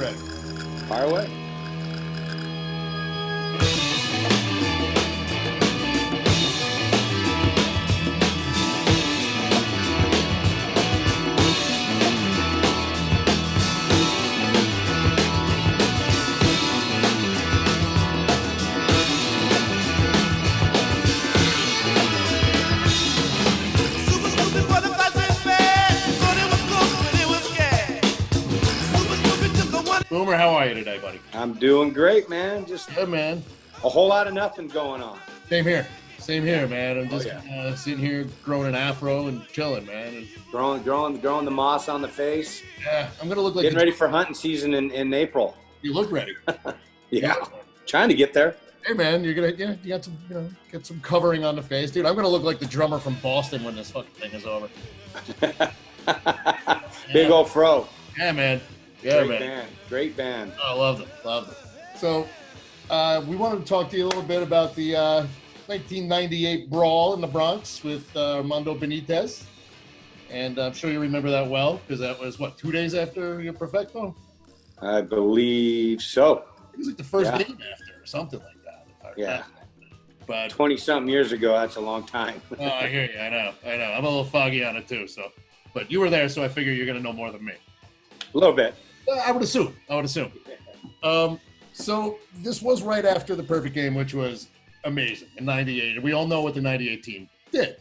ready. Fire away. Boomer, how are you today, buddy? I'm doing great, man. Just good, man. A whole lot of nothing going on. Same here, man. I'm just sitting here growing an afro and chilling, man. And growing the moss on the face. Yeah, I'm gonna look like getting ready for hunting season in April. You look ready. Yeah, trying to get there. Hey, man, you're gonna you got some get some covering on the face, dude. I'm gonna look like the drummer from Boston when this fucking thing is over. Big old fro. Yeah, man. Yeah, Great band. I love them. So, we wanted to talk to you a little bit about the 1998 brawl in the Bronx with Armando Benitez. And I'm sure you remember that well, because that was, 2 days after your Perfecto? I believe so. It was like the first game after, or something like that. Yeah. But 20-something years ago, that's a long time. Oh, I hear you. I know. I'm a little foggy on it, too. So, but you were there, so I figure you're going to know more than me. A little bit. I would assume. So this was right after the perfect game, which was amazing in 98. And we all know what the 98 team did.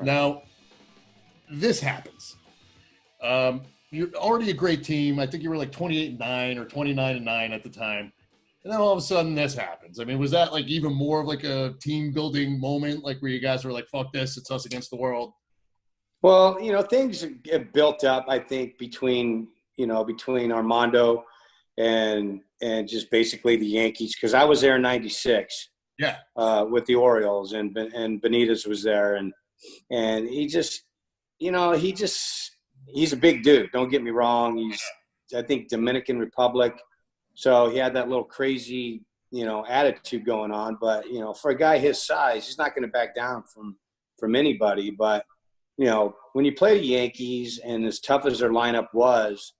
Right. Now, this happens. You're already a great team. I think you were like 28-9 or 29-9 at the time. And then all of a sudden this happens. I mean, was that like even more of like a team building moment, like where you guys were like, fuck this, it's us against the world? Well, things have built up, I think, between Armando and just basically the Yankees, because I was there in '96. Yeah. With the Orioles, and Benitez was there, and he just, he's a big dude. Don't get me wrong. He's, I think, Dominican Republic, so he had that little crazy, attitude going on. But for a guy his size, he's not going to back down from anybody. But when you play the Yankees, and as tough as their lineup was,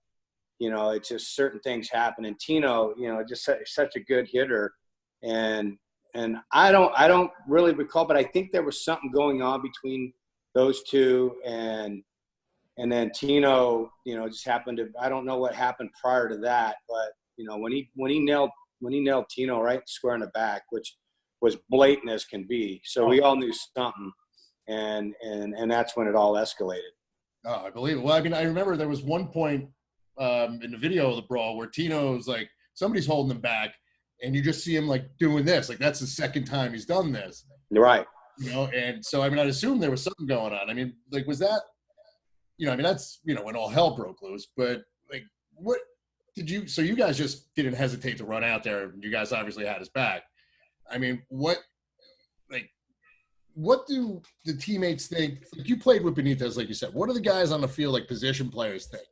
it's just certain things happen. And Tino, just such a good hitter. And I don't really recall, but I think there was something going on between those two. And then Tino, just happened to, I don't know what happened prior to that, but when he nailed Tino right square in the back, which was blatant as can be. So we all knew something. And that's when it all escalated. Oh, I believe it. Well, I mean, I remember there was one point in the video of the brawl where Tino's like, somebody's holding him back, and you just see him like doing this. Like, that's the second time he's done this. Right. And so, I mean, I'd assume there was something going on. I mean, like, was that, that's, when all hell broke loose, but like, what did you, so you guys just didn't hesitate to run out there. You guys obviously had his back. I mean, what do the teammates think? Like, you played with Benitez, like you said. What do the guys on the field, like position players, think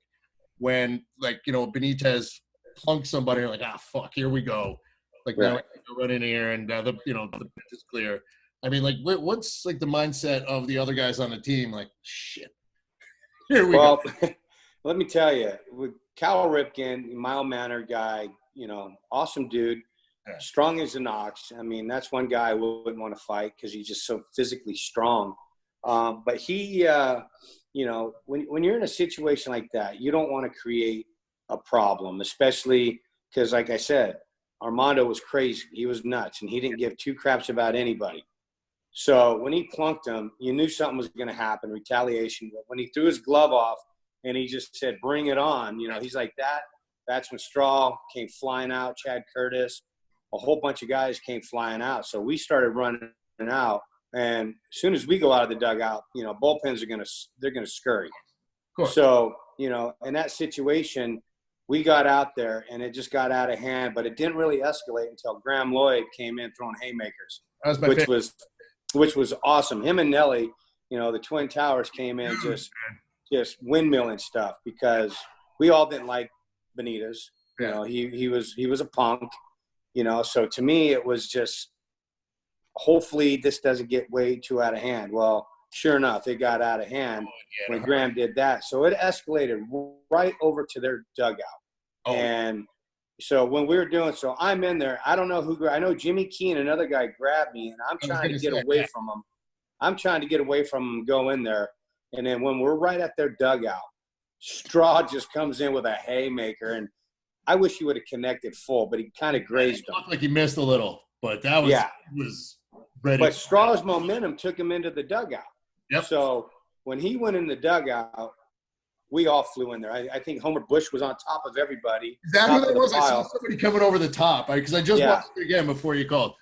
when, like, Benitez plunks somebody, like, fuck, here we go. Like, now we run in here and the pitch is clear. I mean, like, what's like the mindset of the other guys on the team? Like, shit, here we go. Well, let me tell you, with Cal Ripken, mild-mannered guy, awesome dude. Yeah. Strong as an ox. I mean, that's one guy I wouldn't want to fight because he's just so physically strong. But he, when you're in a situation like that, you don't want to create a problem, especially because, like I said, Armando was crazy. He was nuts, and he didn't give two craps about anybody. So when he plunked him, you knew something was going to happen, retaliation. But when he threw his glove off and he just said, bring it on, he's like that. That's when Straw came flying out, Chad Curtis. A whole bunch of guys came flying out. So we started running out. And as soon as we go out of the dugout, bullpens they're going to scurry. So, in that situation, we got out there and it just got out of hand, but it didn't really escalate until Graham Lloyd came in throwing haymakers, which was awesome. Him and Nelly, the Twin Towers came in just windmilling stuff because we all didn't like Benitez. He was a punk. So to me, it was just, hopefully this doesn't get way too out of hand. Well, sure enough, it got out of hand when Graham did that. So it escalated right over to their dugout. And So when we were doing, so I'm in there. I don't know who. I know Jimmy Key and another guy grabbed me, and I'm trying to get away from them. I'm trying to get away from them and go in there. And then when we're right at their dugout, Straw just comes in with a haymaker, and I wish he would have connected full, but he kind of grazed him. Looked like he missed a little, but that was was ready. But Straw's momentum took him into the dugout. Yep. So when he went in the dugout, we all flew in there. I think Homer Bush was on top of everybody. Is that who that was? I saw somebody coming over the top because I just watched it again before you called.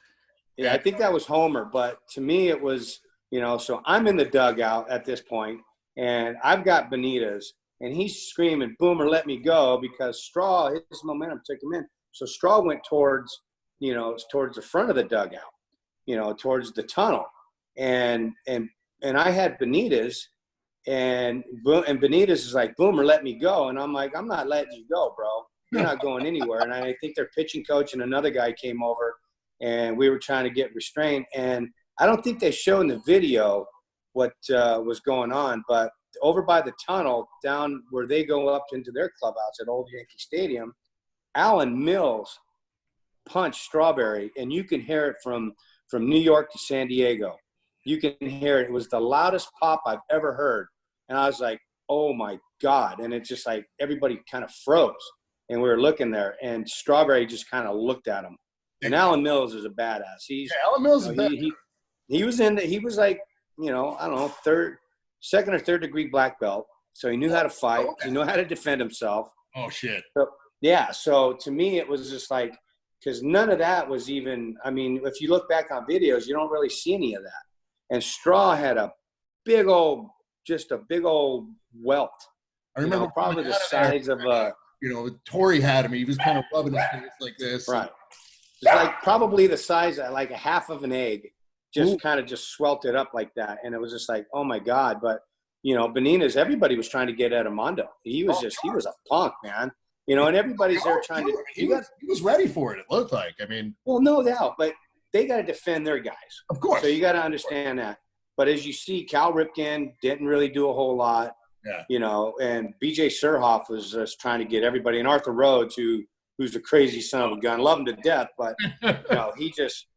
Yeah, I think that was Homer. But to me, it was, so I'm in the dugout at this point, and I've got Benitez, and he's screaming, "Boomer, let me go," because Straw, his momentum took him in. So Straw went towards the front of the dugout, towards the tunnel. And I had Benitez. And Benitez is like, "Boomer, let me go." And I'm like, "I'm not letting you go, bro. You're not going anywhere." And I think their pitching coach and another guy came over, and we were trying to get restrained. And I don't think they showed in the video what was going on, but over by the tunnel down where they go up into their clubhouse at Old Yankee Stadium, Alan Mills punched Strawberry, and you can hear it from New York to San Diego. You can hear it. It was the loudest pop I've ever heard. And I was like, "Oh, my God." And it's just like everybody kind of froze. And we were looking there, and Strawberry just kind of looked at him. And Alan Mills is a badass. Alan Mills is he was he was like, I don't know, second or third degree black belt. So he knew how to fight. He knew how to defend himself. Oh, shit. So, yeah. So to me, it was just like, because none of that was even, if you look back on videos, you don't really see any of that. And Straw had a big old welt. I remember probably the size of a. Torrey had him. He was kind of rubbing his face like this. Right. It's like probably the size of like a half of an egg. Just kind of just swelted up like that, and it was just like, oh my God. But Benitez, everybody was trying to get at Armando. He was he was a punk, man. And everybody's there trying to. He was ready for it. It looked like. Well, no doubt, but they got to defend their guys. Of course. So you got to understand that. But as you see, Cal Ripken didn't really do a whole lot. Yeah. And B.J. Surhoff was just trying to get everybody. And Arthur Rhodes, who's a crazy son of a gun, love him to death, but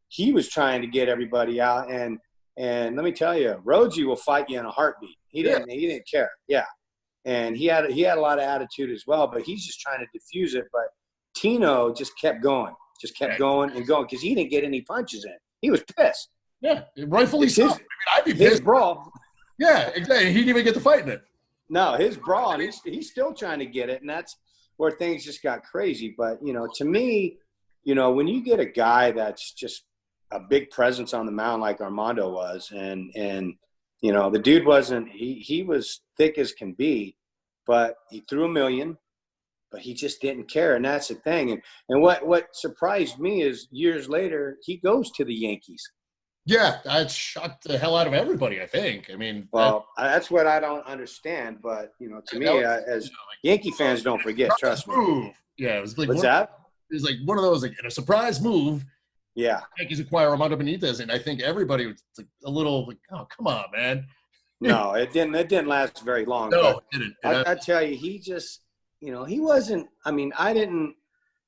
he was trying to get everybody out. And let me tell you, Rhodesy will fight you in a heartbeat. He didn't care. Yeah. And he had a lot of attitude as well, but he's just trying to diffuse it. But Tino just kept going. Just kept going and going because he didn't get any punches in. He was pissed. Yeah, rightfully so. I'd be pissed. His brawl. Yeah, exactly. He didn't even get to fight in it. No, his brawl, and he's still trying to get it, and that's where things just got crazy. But, to me, when you get a guy that's just a big presence on the mound like Armando was, and the dude wasn't – he was thick as can be, but he threw a million. But he just didn't care, and that's the thing. And what surprised me is years later, he goes to the Yankees. Yeah, that shocked the hell out of everybody, I think. That's what I don't understand. But, to me, as Yankee fans don't forget, trust me. Yeah, it was like What's that? It was like one of those, like, in a surprise move. Yeah. Yankees acquire Armando Benitez, and I think everybody was like a little like, oh, come on, man. No, it didn't last very long. No, it didn't. I tell you, he just – he wasn't –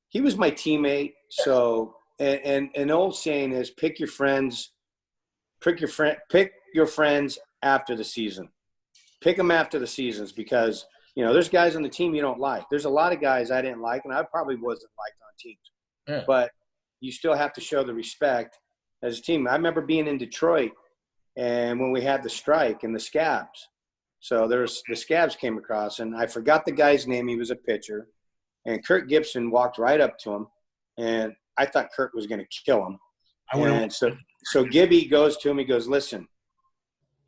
he was my teammate. So, and an old saying is pick your friends after the season. Pick them after the seasons because, there's guys on the team you don't like. There's a lot of guys I didn't like, and I probably wasn't liked on teams. Yeah. But you still have to show the respect as a team. I remember being in Detroit, and when we had the strike and the Scabs. So the Scabs came across, and I forgot the guy's name. He was a pitcher. And Kirk Gibson walked right up to him, and I thought Kirk was going to kill him. And so Gibby goes to him. He goes, listen.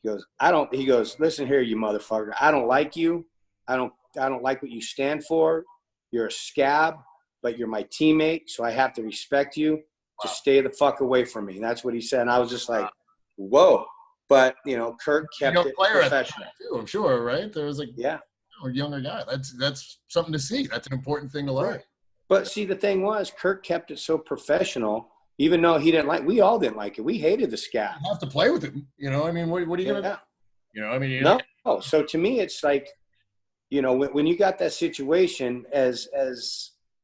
He goes, listen here, you motherfucker. I don't like you. I don't like what you stand for. You're a scab, but you're my teammate, so I have to respect you. Just stay the fuck away from me. And that's what he said. And I was just like, whoa. But, Kirk kept it professional. Too, I'm sure, right? There was a younger guy. That's something to see. That's an important thing to learn. Right. But see, the thing was, Kirk kept it so professional, even though he didn't like – we all didn't like it. We hated the scab. You have to play with him. What are you going to do? No. So to me, it's like, when you got that situation as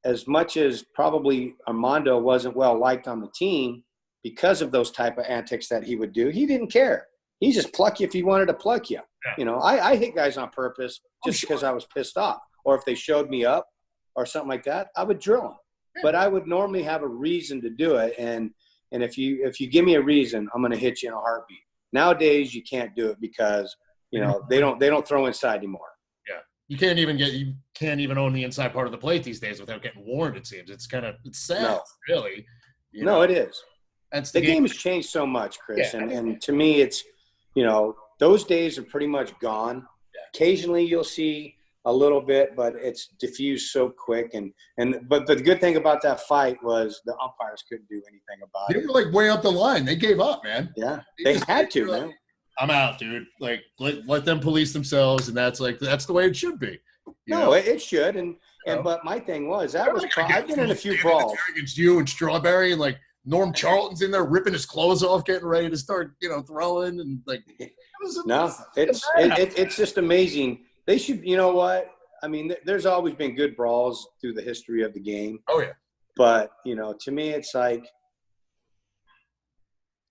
as much as probably Armando wasn't well liked on the team because of those type of antics that he would do, he didn't care. He just pluck you if he wanted to pluck you. Yeah. You know, I hit guys on purpose just because I was pissed off. Or if they showed me up or something like that, I would drill them. Yeah. But I would normally have a reason to do it. And if you give me a reason, I'm going to hit you in a heartbeat. Nowadays, you can't do it because, you know, they don't throw inside anymore. Yeah. You can't even own the inside part of the plate these days without getting warned, it seems. It's sad, really. No, it is. The game has changed so much, Chris. Yeah. And to me, it's, you know, those days are pretty much gone. Yeah. Occasionally you'll see a little bit, but it's diffused so quick. But the good thing about that fight was the umpires couldn't do anything about it. They were like way up the line. They gave up, man. Yeah, they had to, man. I'm out, dude. Like, let them police themselves, and that's the way it should be. It should. But my thing was I've been in a few brawls against you and Strawberry, and like Norm Charlton's in there ripping his clothes off, getting ready to start, throwing, and like. It's just amazing. They should, you know what? I mean, there's always been good brawls through the history of the game. Oh yeah. But to me, it's like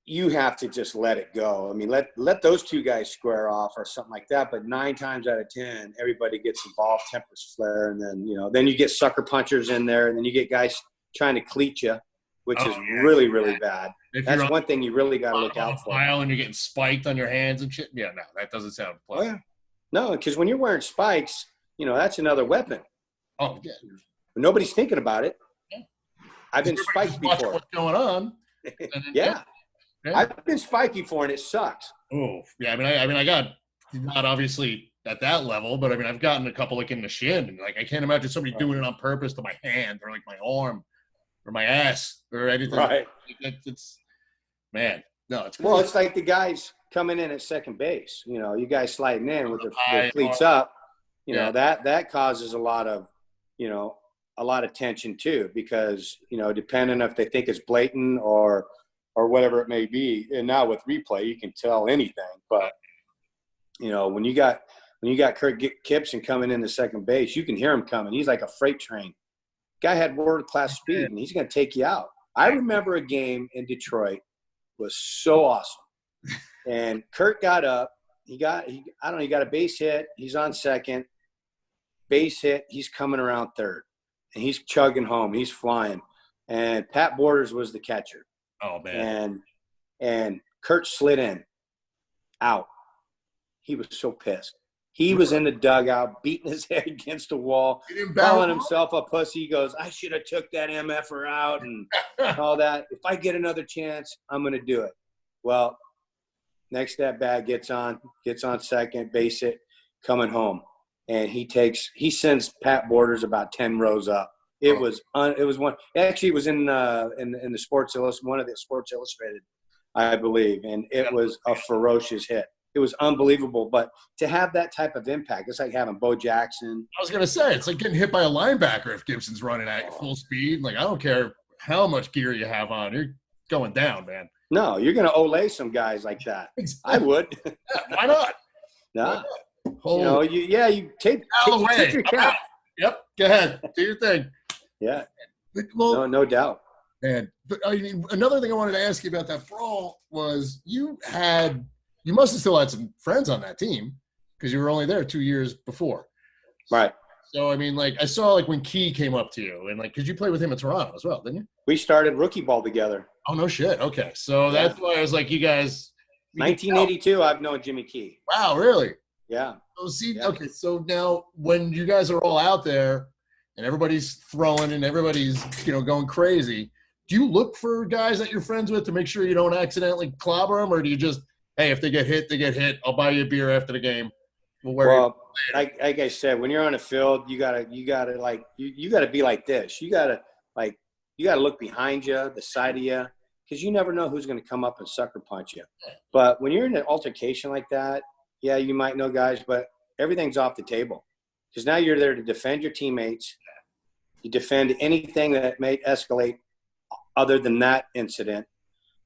you have to just let it go. I mean, let those two guys square off or something like that. But 9 times out of 10, everybody gets involved, tempers flare, and then you get sucker punchers in there, and then you get guys trying to cleat you, which is really, really bad. That's one thing you really got to look out for. And you're getting spiked on your hands and shit. Yeah, no, that doesn't sound pleasant. Oh, yeah. No, because when you're wearing spikes, that's another weapon. Oh, yeah. But nobody's thinking about it. Yeah. I've been spiked before. What's going on? Yeah. I've been spiked before, and it sucks. Oh, yeah. I mean, I got not obviously at that level, but I mean, I've gotten a couple like in the shin, and like I can't imagine somebody doing it on purpose to my hand or like my arm or my ass or anything. Right. It's man. No, it's cool. Well, it's like the guys coming in at second base. You guys sliding in with their cleats up. That causes a lot of tension too, because depending if they think it's blatant or whatever it may be. And now with replay, you can tell anything. But when you got Kirk Gibson coming in the second base, you can hear him coming. He's like a freight train. Guy had world-class speed, and he's going to take you out. I remember a game in Detroit was so awesome. And Kirk got up. He got a base hit. He's on second. Base hit. He's coming around third. And he's chugging home. He's flying. And Pat Borders was the catcher. Oh, man. And Kurt slid in. Out. He was so pissed. He was in the dugout, beating his head against the wall, calling himself a pussy. He goes, I should have took that MFer out and all that. If I get another chance, I'm going to do it. Well, next at bat gets on second, base hit, coming home. And he sends Pat Borders about 10 rows up. It was one. Actually, it was in the Sports Illustrated, one of the Sports Illustrated, I believe, and it was a ferocious hit. It was unbelievable, but to have that type of impact, it's like having Bo Jackson. I was gonna say it's like getting hit by a linebacker if Gibson's running at full speed. Like I don't care how much gear you have on, you're going down, man. No, you're gonna Olay some guys like that. Exactly. I would. Yeah, why not? No. You take your cap. Yep. Go ahead. Do your thing. Yeah. Well, no doubt. And but I mean, another thing I wanted to ask you about that brawl was you must have still had some friends on that team because you were only there 2 years before. Right. So, I mean, like, I saw, like, when Key came up to you, and, like, because you played with him in Toronto as well, didn't you? We started rookie ball together. Oh, no shit. Okay. So that's why I was like, you guys. 1982, I've known Jimmy Key. Wow, really? Yeah. Okay. So now when you guys are all out there and everybody's throwing and everybody's, going crazy, do you look for guys that you're friends with to make sure you don't accidentally clobber them, or do you just, hey, if they get hit, they get hit. I'll buy you a beer after the game. Like I said, when you're on the field, you gotta be like this. You gotta look behind you, the side of you, because you never know who's going to come up and sucker punch you. But when you're in an altercation like that, yeah, you might know guys, but everything's off the table because now you're there to defend your teammates. You defend anything that may escalate other than that incident.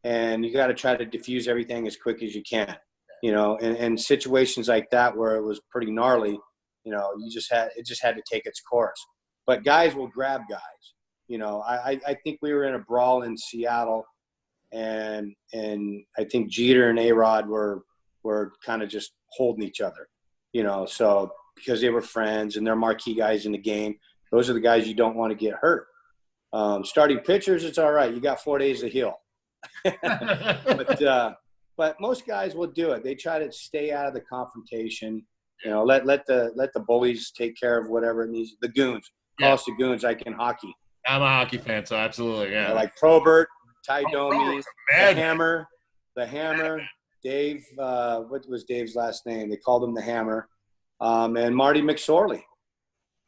And you got to try to diffuse everything as quick as you can, and situations like that where it was pretty gnarly, it just had to take its course. but guys will grab guys. You know, I think we were in a brawl in Seattle, and I think Jeter and A-Rod were kind of just holding each other, you know, so because they were friends and they're marquee guys in the game, those are the guys you don't want to get hurt. Starting pitchers, it's all right. You got 4 days to heal. But most guys will do it. They try to stay out of the confrontation. You know, let the bullies take care of whatever it needs. The goons. Call us the goons, like in hockey. I'm a hockey fan, so absolutely, yeah. You know, like Probert, Ty Domi, the Hammer, Dave. What was Dave's last name? They called him the Hammer. And Marty McSorley.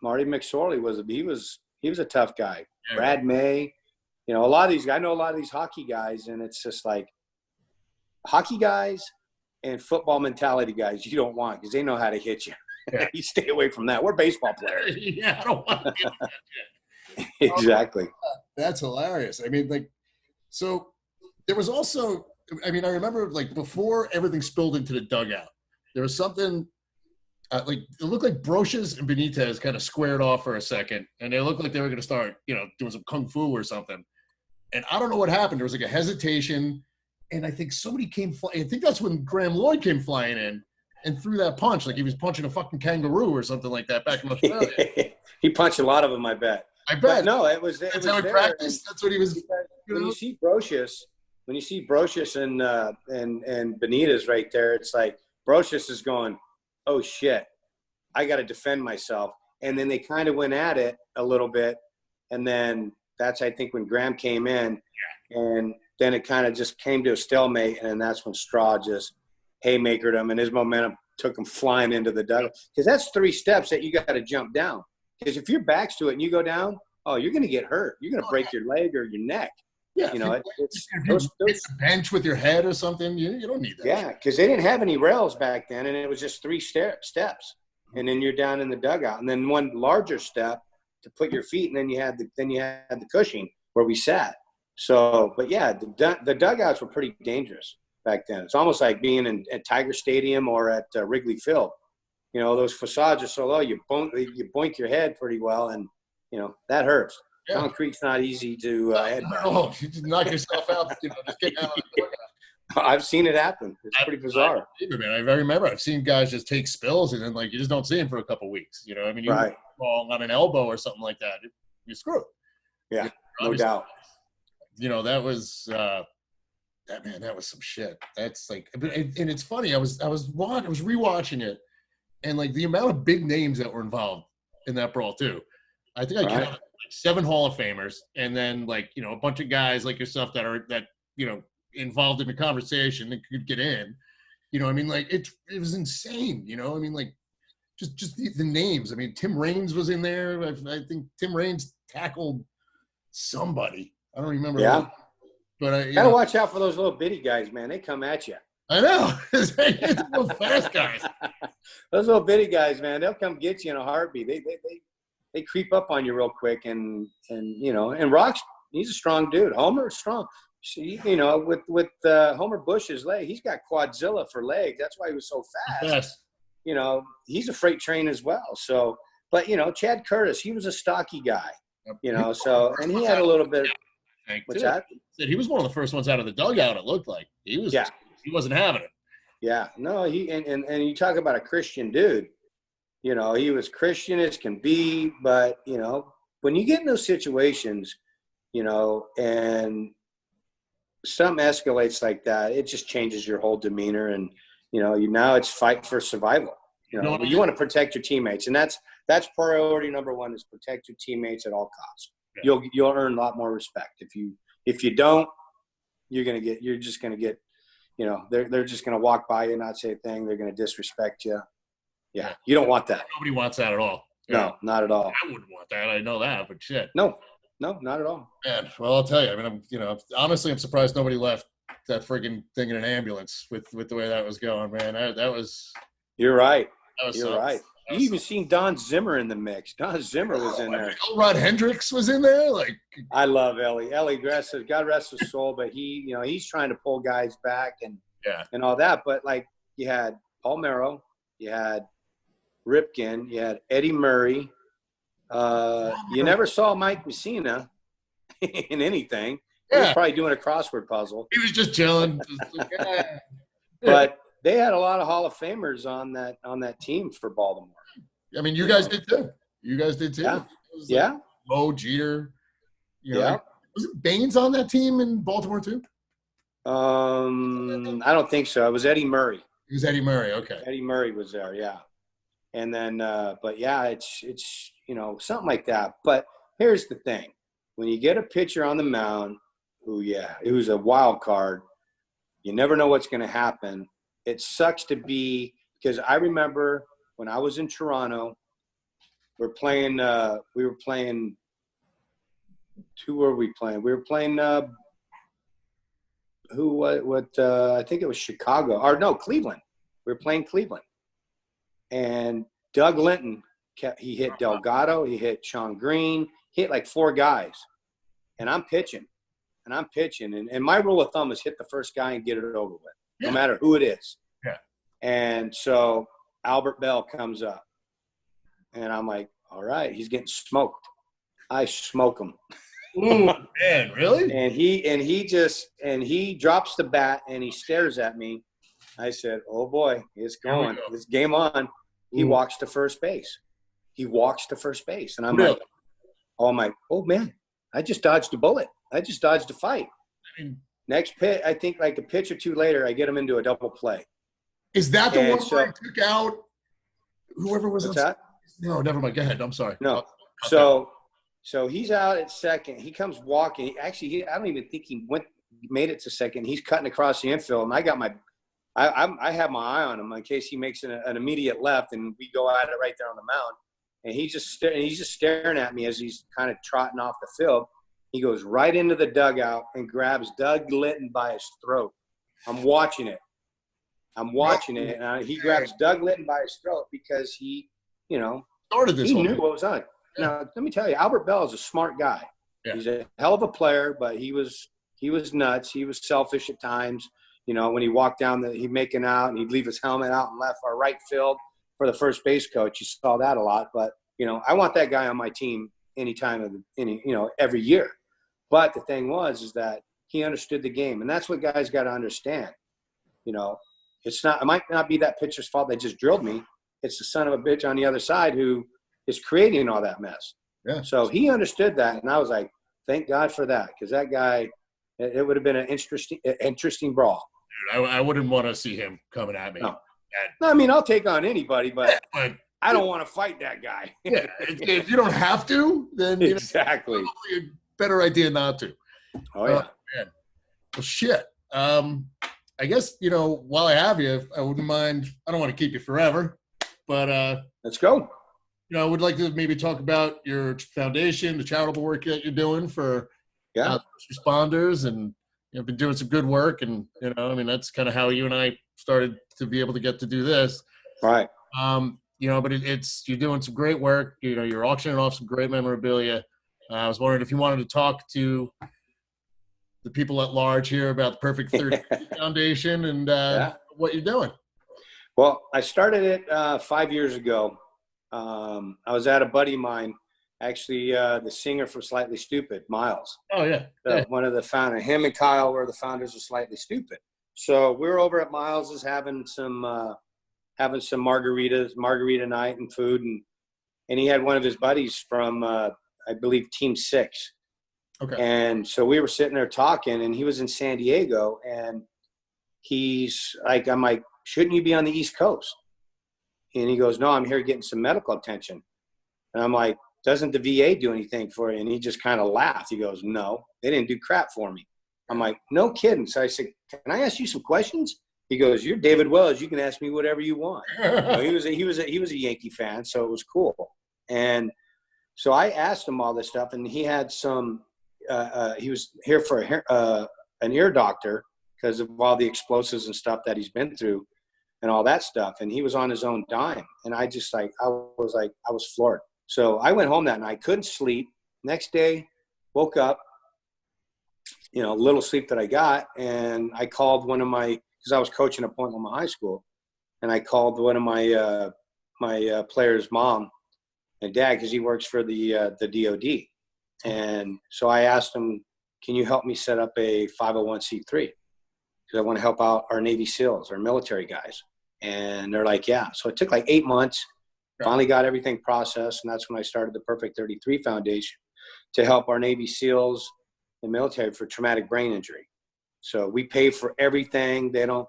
Marty McSorley was a tough guy. Yeah. Brad May. You know, I know a lot of these hockey guys, and it's just like hockey guys and football mentality guys you don't want because they know how to hit you. Yeah. You stay away from that. We're baseball players. Yeah, I don't want to get that. Exactly. That's hilarious. I mean, like, so there was also, I mean, I remember like before everything spilled into the dugout, there was something like it looked like Brocious and Benitez kind of squared off for a second, and they looked like they were going to start, you know, doing some kung fu or something. And I don't know what happened. There was like a hesitation, and I think somebody came I think that's when Graham Lloyd came flying in and threw that punch, like he was punching a fucking kangaroo or something like that back in Australia. He punched a lot of them, I bet. I bet. But no, it was how he practiced. That's what he was. When you see Brocious and Benitez right there, it's like Brocious is going, "Oh shit, I got to defend myself." And then they kind of went at it a little bit, and then that's I think when Graham came in, and then it kind of just came to a stalemate, and that's when Straw just haymakered him, and his momentum took him flying into the dugout. Because that's 3 steps that you got to jump down. Because if your back's to it and you go down, oh, you're going to get hurt. You're going to break your leg or your neck. Yeah, you know, it's those bench with your head or something. You don't need that. Yeah, because they didn't have any rails back then, and it was just 3 steps, and then you're down in the dugout, and then one larger step to put your feet, and then you had the cushion where we sat. So, but yeah, the dugouts were pretty dangerous back then. It's almost like being at Tiger Stadium or at Wrigley Field. You know, those facades are so low, you boink your head pretty well, and you know that hurts. Yeah. Concrete's not easy to headbutt. No, you just knock yourself out. You know, just get out of the I've seen it happen. It's pretty bizarre. I remember I've seen guys just take spills and then like you just don't see them for a couple weeks. You know, I mean, you fall on an elbow or something like that, you're screwed. Yeah, no doubt. You know, that was that was some shit. That's like, and it's funny. I was rewatching it, and like the amount of big names that were involved in that brawl too. I think I counted like 7 Hall of Famers, and then like you know a bunch of guys like yourself that you know involved in the conversation that could get in. You know, I mean, like it was insane. You know, I mean, like just the names. I mean, Tim Raines was in there. I think Tim Raines tackled somebody. I don't remember. Yeah. But gotta watch out for those little bitty guys, man. They come at you. I know. Those fast guys. Those little bitty guys, man. They'll come get you in a heartbeat. They creep up on you real quick, and you know. And Rock's, he's a strong dude. Homer's strong. You know, with Homer Bush's leg, he's got quadzilla for legs. That's why he was so fast. Yes. You know, he's a freight train as well. So, but you know, Chad Curtis, he was a stocky guy. You know, so and he had a little bit. What's that? Said he was one of the first ones out of the dugout. It looked like he was. Yeah. He wasn't having it. Yeah. No. He and you talk about a Christian dude. You know, he was Christian as can be, but you know, when you get in those situations, you know, and something escalates like that, it just changes your whole demeanor, and you know, now it's fight for survival. You know, you want to protect your teammates, and that's priority number 1 is protect your teammates at all costs. Yeah. You'll earn a lot more respect. If you don't, you're just gonna get, you know, they're just gonna walk by you, not say a thing. They're gonna disrespect you. Yeah, you don't want that. Nobody wants that at all. No, not at all. I wouldn't want that. I know that, but shit. No, not at all. Man, well, I'll tell you. I mean, honestly, I'm surprised nobody left that friggin' thing in an ambulance with the way that was going, man. That was. You're right. You're right. You even seen Don Zimmer in the mix. Don Zimmer was in there. Elrod Hendricks was in there. Like, I love Ellie. God rest his soul, but he's trying to pull guys back and all that. But like you had Paul Merrow, you had Ripken, you had Eddie Murray, You never saw Mike Messina in anything. He was probably doing a crossword puzzle. He was just chilling. But they had a lot of Hall of Famers on that team for Baltimore. I mean, you guys did too. Yeah. Mo, Jeter. Yeah. Was it Baines on that team in Baltimore too? I don't think so. It was Eddie Murray. It was Eddie Murray. Okay. Eddie Murray was there. Yeah. And then, but yeah, it's something like that. But here's the thing: when you get a pitcher on the mound, who's a wild card, you never know what's going to happen. It sucks to be, because I remember when I was in Toronto, we were playing. Who were we playing? We were playing. I think it was Chicago. Or no, Cleveland. We were playing Cleveland, and Doug Linton he hit Delgado, he hit Sean Green, hit like 4 guys, and I'm pitching, and my rule of thumb is hit the first guy and get it over with, no matter who it is. Yeah. And so Albert Bell comes up, and I'm like, all right, he's getting smoked. I smoke him. Ooh, man, really? And he drops the bat and he stares at me. I said, oh boy, it's going. It's game on. He walks to first base. And I'm like, oh man, I just dodged a bullet. I just dodged a fight. Next pitch, I think like a pitch or two later, I get him into a double play. Is that the one where I took out whoever was on that? No, never mind. Go ahead. I'm sorry. No. So he's out at second. He comes walking. Actually, I don't even think he made it to second. He's cutting across the infield, and I got I have my eye on him in case he makes an immediate left, and we go at it right there on the mound. And he's just staring at me as he's kind of trotting off the field. He goes right into the dugout and grabs Doug Linton by his throat. I'm watching it. And he grabs Doug Linton by his throat because he started this. He knew what was on. Now, let me tell you, Albert Bell is a smart guy. Yeah. He's a hell of a player, but he was nuts. He was selfish at times. When he walked down, he'd make it out, and he'd leave his helmet out in left or right field for the first base coach. You saw that a lot. But, I want that guy on my team every year. But the thing is that he understood the game, and that's what guys got to understand. It might not be that pitcher's fault they just drilled me. It's the son of a bitch on the other side who is creating all that mess. Yeah. So he understood that, and I was like, thank God for that, because that guy, it would have been an interesting brawl. Dude, I wouldn't want to see him coming at me. No, I mean, I'll take on anybody, but I don't want to fight that guy. Yeah, if you don't have to, then exactly, probably a better idea not to. Oh yeah, man. Well, shit. I guess while I have you, I wouldn't mind. I don't want to keep you forever, but let's go. I would like to maybe talk about your foundation, the charitable work that you're doing for first responders, and been doing some good work. And that's kind of how you and I started to be able to get to do this. Right. But you're doing some great work. You're auctioning off some great memorabilia. I was wondering if you wanted to talk to the people at large here about the Perfect 30 Foundation and what you're doing. Well, I started it 5 years ago. I was at a buddy of mine, actually the singer for Slightly Stupid, Miles. Oh, yeah. One of the founders. Him and Kyle were the founders of Slightly Stupid. So we were over at Miles's having some margarita night and food. And he had one of his buddies from, I believe, Team 6. Okay. And so we were sitting there talking, and he was in San Diego. And he's like, I'm like, shouldn't you be on the East Coast? And he goes, no, I'm here getting some medical attention. And I'm like, doesn't the VA do anything for you? And he just kind of laughed. He goes, no, they didn't do crap for me. I'm like, no kidding. So I said, can I ask you some questions? He goes, you're David Wells. You can ask me whatever you want. He was a Yankee fan, so it was cool. And so I asked him all this stuff, and he had some. He was here for an ear doctor because of all the explosives and stuff that he's been through. And all that stuff. And he was on his own dime. And I was floored. So I went home that night, couldn't sleep. Next day, woke up, little sleep that I got. And I called one of because I was coaching at Point Loma High School. And I called one of my player's mom. and Dad, because he works for the DOD. And so I asked him, can you help me set up a 501c3? Because I want to help out our Navy SEALs, our military guys. And they're like, yeah. So it took like 8 months, finally got everything processed. And that's when I started the Perfect 33 Foundation to help our Navy SEALs and military for traumatic brain injury. So we pay for everything. They don't,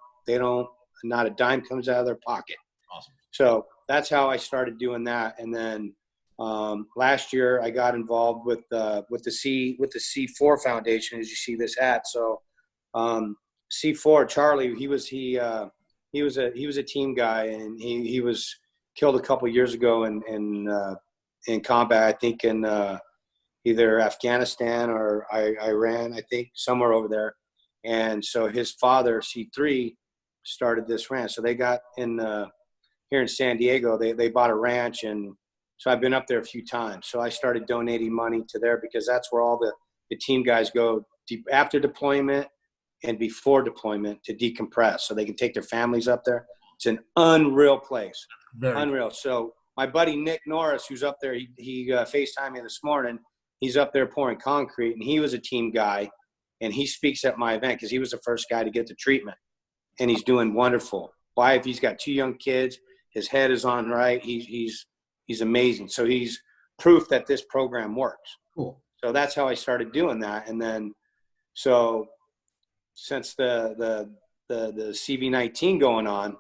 not a dime comes out of their pocket. Awesome. So that's how I started doing that. And then last year I got involved with the C4 Foundation, as you see this hat. So C4, Charlie, he was a team guy, and he was killed a couple years ago in combat, I think in either Afghanistan or Iran, I think, somewhere over there. And so his father, C3, started this ranch. So they got here in San Diego, they bought a ranch, and so I've been up there a few times. So I started donating money to there because that's where all the team guys go after deployment and before deployment to decompress, so they can take their families up there. It's an unreal place. Very unreal. Cool. So my buddy Nick Norris, who's up there, he FaceTimed me this morning. He's up there pouring concrete, and he was a team guy, and he speaks at my event because he was the first guy to get the treatment, and he's doing wonderful. Why? If he's got 2 young kids, his head is on right. He's amazing. So he's proof that this program works. Cool. So that's how I started doing that. And then, so since the CV-19 going on,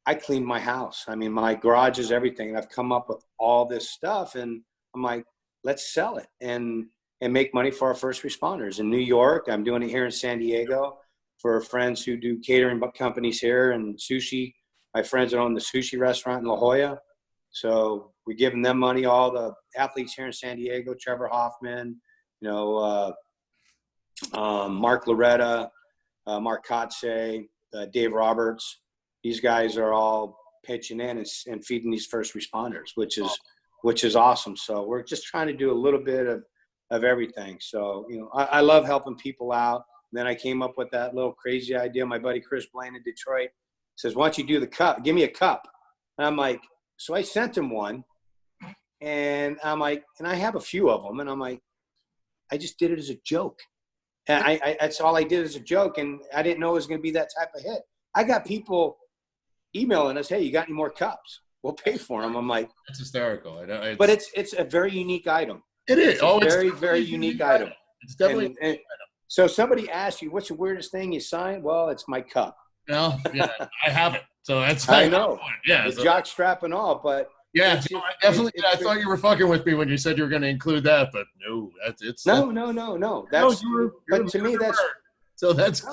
I cleaned my house. I mean, my garage is everything. And I've come up with all this stuff, and I'm like, let's sell it and make money for our first responders. In New York, I'm doing it here in San Diego for friends who do catering companies here, and sushi. My friends that own the sushi restaurant in La Jolla. So we're giving them money. All the athletes here in San Diego, Trevor Hoffman, Mark Loretta, Mark Kotze, Dave Roberts. These guys are all pitching in and feeding these first responders, which is awesome. So we're just trying to do a little bit of everything. So, I love helping people out. And then I came up with that little crazy idea. My buddy Chris Blaine in Detroit says, why don't you do the cup? Give me a cup. And I'm like, so I sent him one, and I'm like, and I have a few of them, and I'm like, I just did it as a joke. And that's all I did as a joke, and I didn't know it was going to be that type of hit. I got people emailing us, hey, you got any more cups? We'll pay for them. I'm like, that's hysterical. But it's a very unique item. It is. It's a very unique item. It's definitely. And so somebody asked you, what's the weirdest thing you signed? Well, it's my cup. Well, yeah, I have it. So that's. I know. Yeah. The jock strap and all, but. Yeah, I definitely. I thought you were fucking with me when you said you were going to include that, but no, it's. No. That's. But to me, that's. So that's.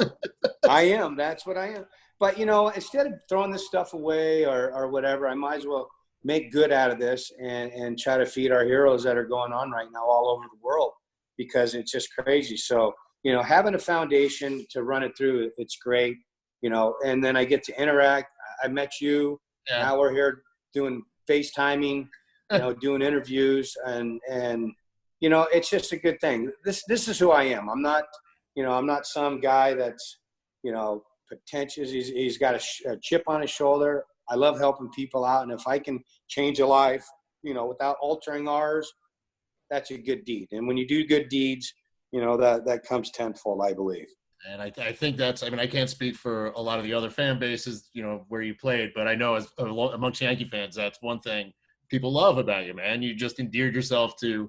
I am. That's what I am. But instead of throwing this stuff away or whatever, I might as well make good out of this and try to feed our heroes that are going on right now all over the world, because it's just crazy. So having a foundation to run it through, it's great. And then I get to interact. I met you. Yeah. Now we're here doing FaceTiming, doing interviews, and it's just a good thing. This is who I am. I'm not some guy that's pretentious. He's got a chip on his shoulder. I love helping people out, and if I can change a life, without altering ours, that's a good deed. And when you do good deeds, that comes tenfold, I believe. And I think that's, I can't speak for a lot of the other fan bases, where you played, but I know as amongst Yankee fans, that's one thing people love about you, man. You just endeared yourself to,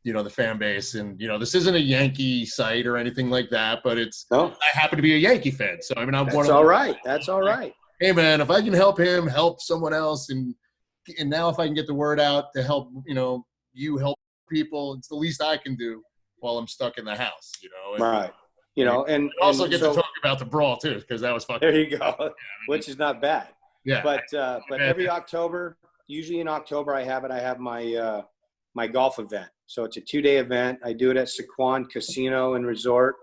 the fan base. And, this isn't a Yankee site or anything like that, but I happen to be a Yankee fan. So, I'm that's one of all right. That's all right. Hey, man, if I can help him, help someone else. And now if I can get the word out to help, you help people, it's the least I can do while I'm stuck in the house, And, right. And also get to talk about the brawl too, because that was fucking. There you go, which is not bad. Yeah. But every October, usually in October, I have my my golf event. So it's a 2-day event. I do it at Sequan Casino and Resort.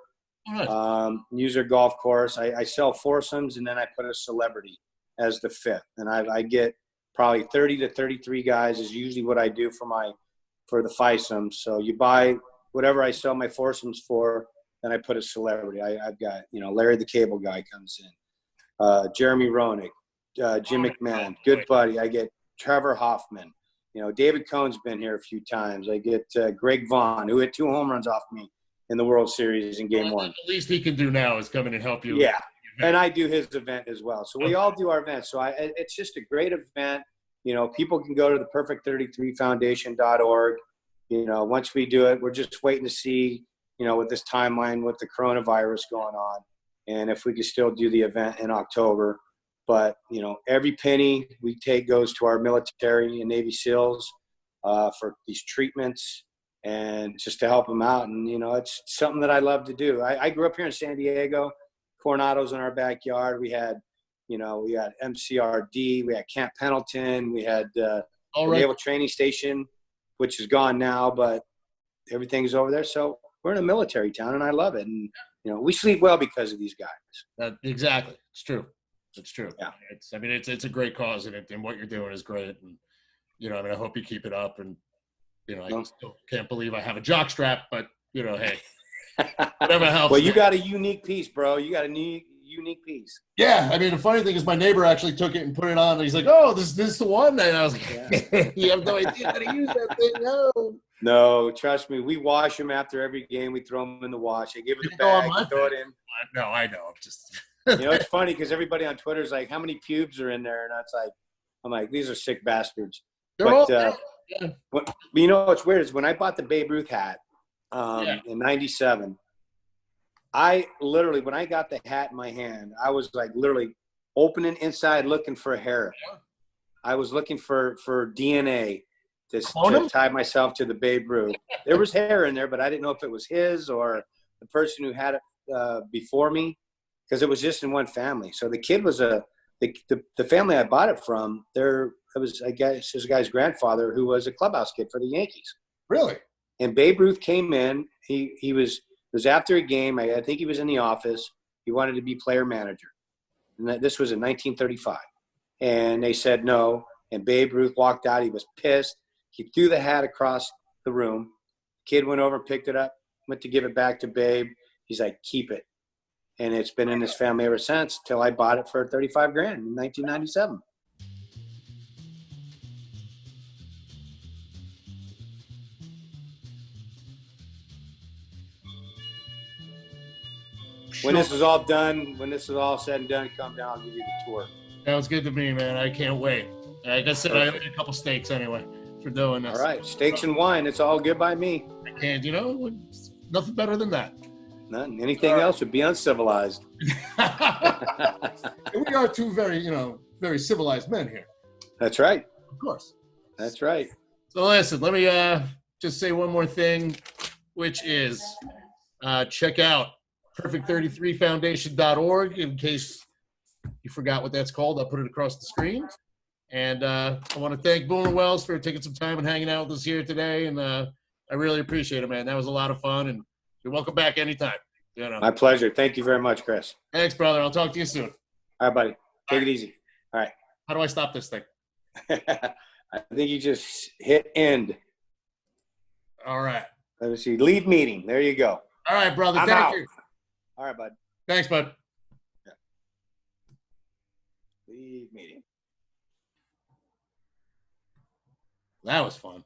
Nice. User golf course. I sell foursomes, and then I put a celebrity as the fifth, and I get probably 30 to 33 guys is usually what I do for the fivesomes. So you buy whatever I sell my foursomes for. Then I put a celebrity. I've got, Larry the Cable Guy comes in, Jeremy Roenick, Jim McMahon, good buddy. I get Trevor Hoffman. You know, David Cohn's been here a few times. I get Greg Vaughn, who hit 2 home runs off me in the World Series in Game 1. The least he can do now is come in and help you. Yeah, and I do his event as well. So we all do our events. So it's just a great event. You know, people can go to the perfect33foundation.org. You know, once we do it, we're just waiting to see, you know, with this timeline with the coronavirus going on, and if we can still do the event in October. But, you know, every penny we take goes to our military and Navy SEALs for these treatments and just to help them out. And, you know, it's something that I love to do. I grew up here in San Diego, Coronado's in our backyard. We had, you know, we had MCRD, we had Camp Pendleton, we had the Naval Training Station, which is gone now, but everything's over there. So we're in a military town, and I love it. And, you know, we sleep well because of these guys. Exactly. It's true. It's true. Yeah. It's a great cause, and what you're doing is great. And, you know, I mean, I hope you keep it up. And, you know, I still can't believe I have a jock strap, but, you know, hey, whatever helps. Well, you got a unique piece, bro. You got a unique piece. Yeah. I mean, the funny thing is my neighbor actually took it and put it on. And he's like, oh, this is the one. And I was like, yeah. You have no idea how to use that thing. No, trust me. We wash them after every game. We throw them in the wash. I give it a bag, throw it in. No, I know. I'm just – you know, it's funny because everybody on Twitter is like, how many pubes are in there? And I'm like, these are sick bastards. But you know what's weird is when I bought the Babe Ruth hat in 97, I literally, when I got the hat in my hand, I was like literally opening inside looking for hair. I was looking for DNA to tie myself to the Babe Ruth. There was hair in there, but I didn't know if it was his or the person who had it before me, because it was just in one family. So the kid was the family I bought it from. It was, I guess, his guy's grandfather who was a clubhouse kid for the Yankees. Really? And Babe Ruth came in. It was after a game. I think he was in the office. He wanted to be player manager. And this was in 1935. And they said no. And Babe Ruth walked out. He was pissed. He threw the hat across the room. Kid went over and picked it up, went to give it back to Babe. He's like, keep it. And it's been in his family ever since till I bought it for $35,000 in 1997. When this is all done, when this is all said and done, come down, I'll give you the tour. Sounds good to me, man. I can't wait. Like I said, I owe you a couple steaks anyway for doing this. All right, steaks and wine. It's all good by me. And, you know, nothing better than that. Nothing. Anything else would be uncivilized. We are two very civilized men here. That's right. Of course. That's right. So listen, let me just say one more thing, which is check out perfect33foundation.org in case you forgot what that's called. I'll put it across the screen. And I want to thank Boomer Wells for taking some time and hanging out with us here today. And I really appreciate it, man. That was a lot of fun. And you're welcome back anytime. You know. My pleasure. Thank you very much, Chris. Thanks, brother. I'll talk to you soon. All right, buddy. Take it easy. All right. How do I stop this thing? I think you just hit end. All right. Let me see. Leave meeting. There you go. All right, brother. I'm Thank out. you. All right, bud. Thanks, bud. Yeah. Leave meeting. That was fun.